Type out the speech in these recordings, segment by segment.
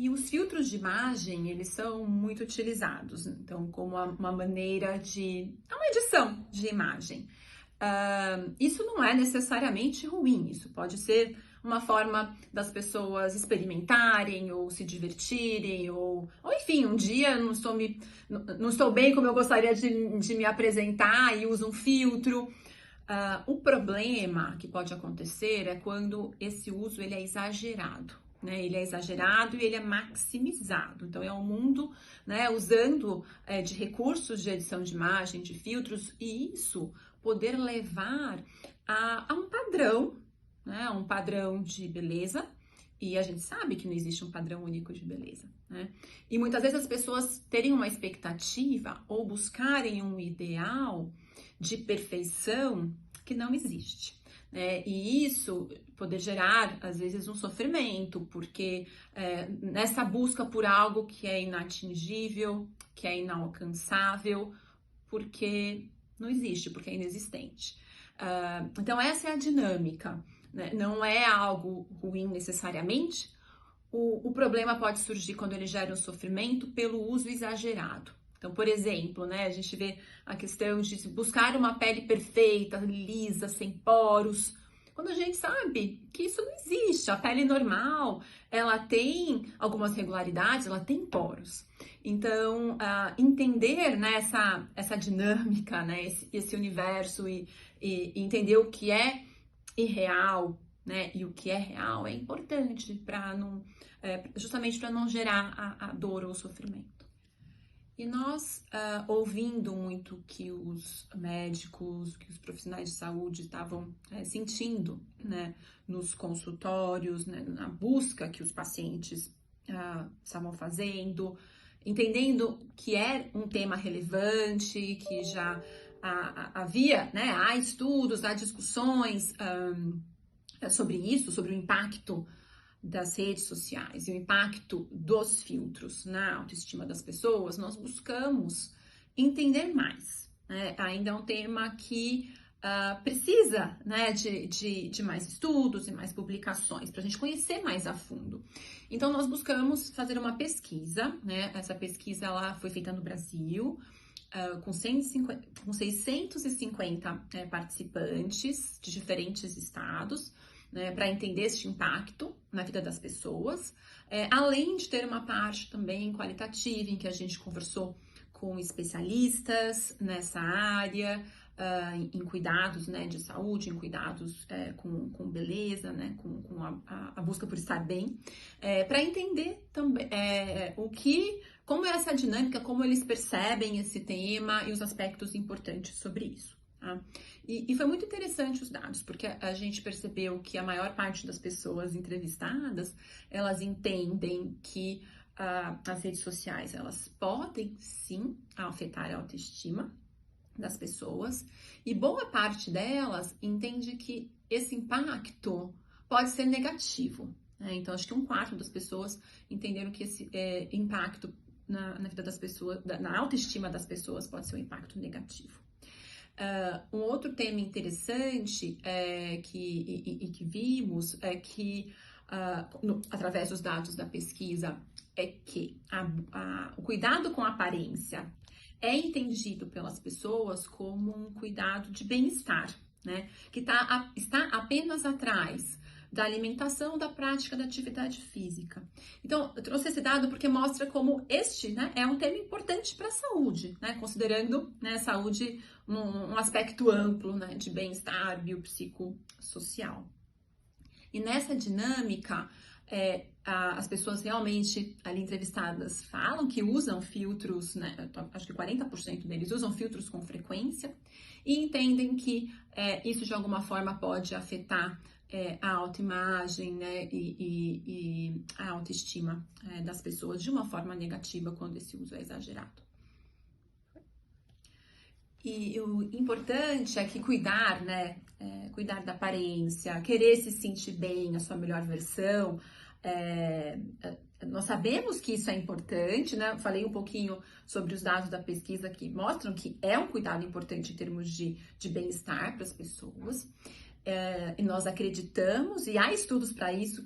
E os filtros de imagem, eles são muito utilizados, então, como uma maneira de... É uma edição de imagem. Isso não é necessariamente ruim, isso pode ser uma forma das pessoas experimentarem ou se divertirem, ou enfim, um dia não estou bem como eu gostaria de me apresentar e uso um filtro. O problema que pode acontecer é quando esse uso ele é exagerado. Né, ele é exagerado e ele é maximizado. Então, é um mundo, né, usando de recursos de edição de imagem, de filtros, e isso poder levar a um padrão, né, um padrão de beleza, e a gente sabe que não existe um padrão único de beleza. Né? E muitas vezes as pessoas terem uma expectativa ou buscarem um ideal de perfeição que não existe. E isso poder gerar, às vezes, um sofrimento, porque nessa busca por algo que é inatingível, que é inalcançável, porque não existe, porque é inexistente. Então, essa é a dinâmica, né? Não é algo ruim necessariamente. O problema pode surgir quando ele gera um sofrimento pelo uso exagerado. Então, por exemplo, né, a gente vê a questão de buscar uma pele perfeita, lisa, sem poros, quando a gente sabe que isso não existe. A pele normal, ela tem algumas regularidades, ela tem poros. Então, entender, né, essa dinâmica, né, esse universo e entender o que é irreal, né, e o que é real é importante para não, justamente para não gerar a dor ou o sofrimento. E nós, ouvindo muito que os médicos, que os profissionais de saúde estavam sentindo, né, nos consultórios, né, na busca que os pacientes estavam fazendo, entendendo que é um tema relevante, que já havia, né, há estudos, há discussões sobre isso, sobre o impacto das redes sociais e o impacto dos filtros na autoestima das pessoas, nós buscamos entender mais. Né? Ainda é um tema que precisa, né, de mais estudos e mais publicações para a gente conhecer mais a fundo. Então, nós buscamos fazer uma pesquisa, né? Essa pesquisa ela foi feita no Brasil, com 650 participantes de diferentes estados, né, para entender esse impacto na vida das pessoas, além de ter uma parte também qualitativa, em que a gente conversou com especialistas nessa área, em cuidados, né, de saúde, em cuidados com beleza, né, com a busca por estar bem, para entender também como é essa dinâmica, como eles percebem esse tema e os aspectos importantes sobre isso. Tá? E foi muito interessante os dados, porque a gente percebeu que a maior parte das pessoas entrevistadas, elas entendem que as redes sociais, elas podem sim afetar a autoestima das pessoas, e boa parte delas entende que esse impacto pode ser negativo. Né? Então, acho que 1/4 das pessoas entenderam que esse impacto na vida das pessoas, na autoestima das pessoas, pode ser um impacto negativo. Um outro tema interessante que vimos é que, através dos dados da pesquisa, é que o cuidado com a aparência é entendido pelas pessoas como um cuidado de bem-estar, né? Que está apenas atrás da alimentação, da prática da atividade física. Então, eu trouxe esse dado porque mostra como este, né, é um tema importante para a saúde, né, considerando, né, saúde um aspecto amplo, né, de bem-estar biopsicossocial. E nessa dinâmica, as pessoas realmente ali entrevistadas falam que usam filtros, né, acho que 40% deles usam filtros com frequência e entendem que isso de alguma forma pode afetar a autoimagem, né, e a autoestima das pessoas de uma forma negativa quando esse uso é exagerado. E o importante é que cuidar, né, cuidar da aparência, querer se sentir bem, a sua melhor versão, nós sabemos que isso é importante, né? Eu falei um pouquinho sobre os dados da pesquisa que mostram que é um cuidado importante em termos de bem-estar para as pessoas. E nós acreditamos, e há estudos para isso,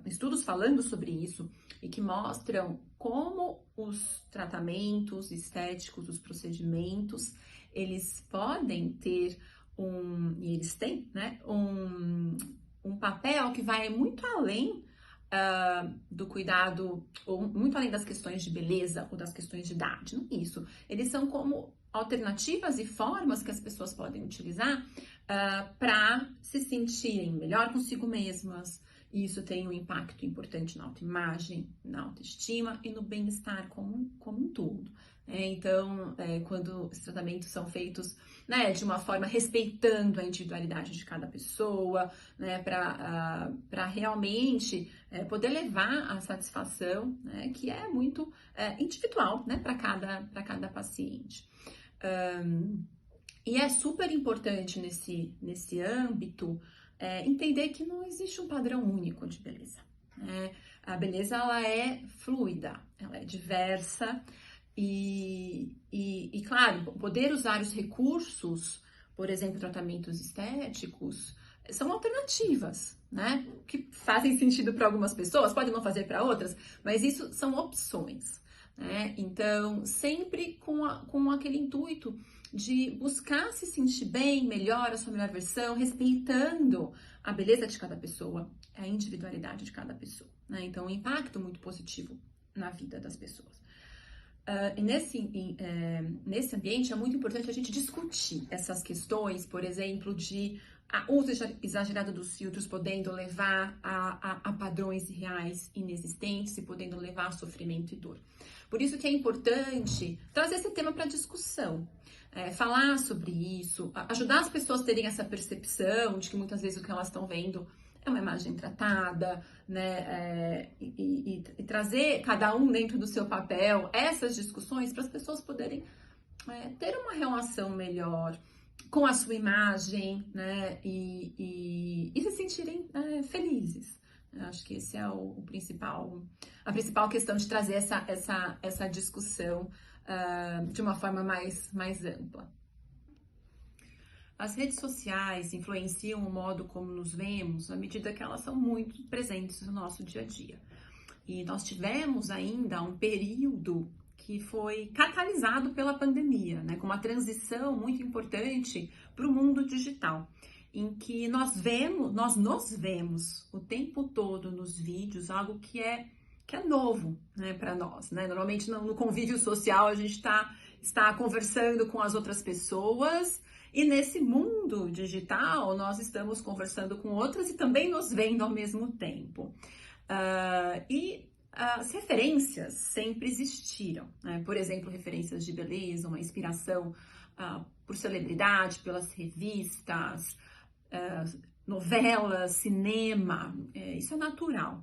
estudos falando sobre isso, e que mostram como os tratamentos estéticos, os procedimentos, eles podem ter e eles têm, né, um papel que vai muito além do cuidado, ou muito além das questões de beleza ou das questões de idade, não é isso. Eles são como alternativas e formas que as pessoas podem utilizar para se sentirem melhor consigo mesmas. E isso tem um impacto importante na autoimagem, na autoestima e no bem-estar como um todo. Então, quando os tratamentos são feitos, né, de uma forma respeitando a individualidade de cada pessoa, né, para realmente poder levar a satisfação, né, que é muito individual, né, para cada paciente. E é super importante nesse âmbito entender que não existe um padrão único de beleza, né? A beleza, ela é fluida, ela é diversa e claro, poder usar os recursos, por exemplo, tratamentos estéticos, são alternativas, né? Que fazem sentido para algumas pessoas, podem não fazer para outras, mas isso são opções, né? Então, sempre com aquele intuito de buscar se sentir bem, melhor, a sua melhor versão, respeitando a beleza de cada pessoa, a individualidade de cada pessoa, né? Então, um impacto muito positivo na vida das pessoas. E nesse ambiente é muito importante a gente discutir essas questões, por exemplo, de uso exagerado dos filtros podendo levar a padrões reais inexistentes e podendo levar a sofrimento e dor. Por isso que é importante trazer esse tema para discussão, falar sobre isso, ajudar as pessoas a terem essa percepção de que muitas vezes o que elas estão vendo é uma imagem tratada, né? E trazer cada um dentro do seu papel essas discussões para as pessoas poderem ter uma relação melhor com a sua imagem, né? E se sentirem felizes. Eu acho que esse é a principal questão de trazer essa discussão de uma forma mais ampla. As redes sociais influenciam o modo como nos vemos à medida que elas são muito presentes no nosso dia a dia. E nós tivemos ainda um período que foi catalisado pela pandemia, né, com uma transição muito importante para o mundo digital, em que nós nos vemos o tempo todo nos vídeos, algo que é novo, né, para nós, né? Normalmente no convívio social a gente está conversando com as outras pessoas e nesse mundo digital nós estamos conversando com outras e também nos vendo ao mesmo tempo. As referências sempre existiram, né? Por exemplo, referências de beleza, uma inspiração por celebridade, pelas revistas, novelas, cinema, isso é natural.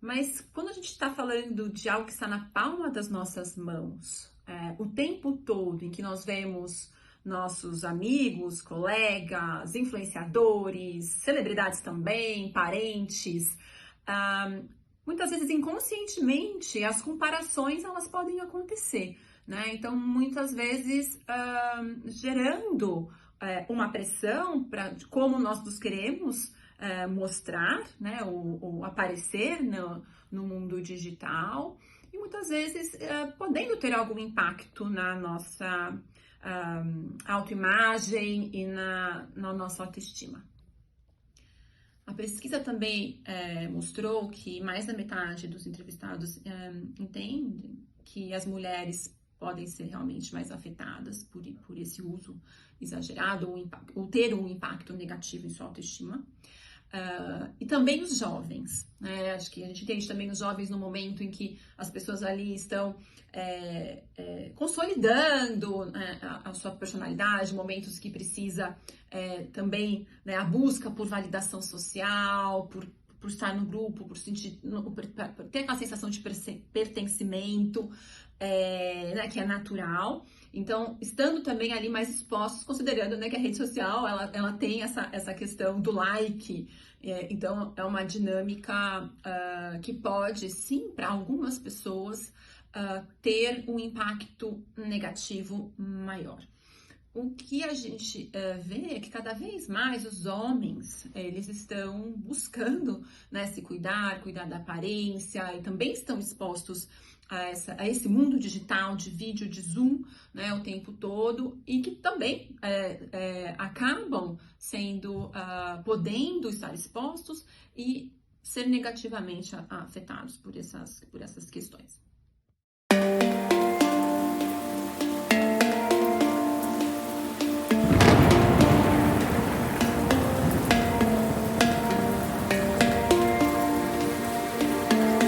Mas quando a gente está falando de algo que está na palma das nossas mãos, o tempo todo em que nós vemos nossos amigos, colegas, influenciadores, celebridades também, parentes, muitas vezes inconscientemente as comparações elas podem acontecer, né? Então muitas vezes gerando uma pressão para como nós nos queremos mostrar, né? Ou aparecer no mundo digital e muitas vezes podendo ter algum impacto na nossa autoimagem e na nossa autoestima. A pesquisa também mostrou que mais da metade dos entrevistados entendem que as mulheres podem ser realmente mais afetadas por esse uso exagerado ou ter um impacto negativo em sua autoestima. E também os jovens, né? Acho que a gente entende também os jovens no momento em que as pessoas ali estão consolidando a sua personalidade, momentos que precisa também, né, a busca por validação social, por estar no grupo, por ter aquela sensação de pertencimento, né, que é natural. Então, estando também ali mais expostos, considerando, né, que a rede social, ela tem essa questão do like, então é uma dinâmica que pode, sim, para algumas pessoas, ter um impacto negativo maior. o que a gente vê é que cada vez mais os homens, eles estão buscando, né, se cuidar da aparência e também estão expostos a esse mundo digital de vídeo, de Zoom, né, o tempo todo e que também acabam sendo, podendo estar expostos e ser negativamente afetados por essas questões.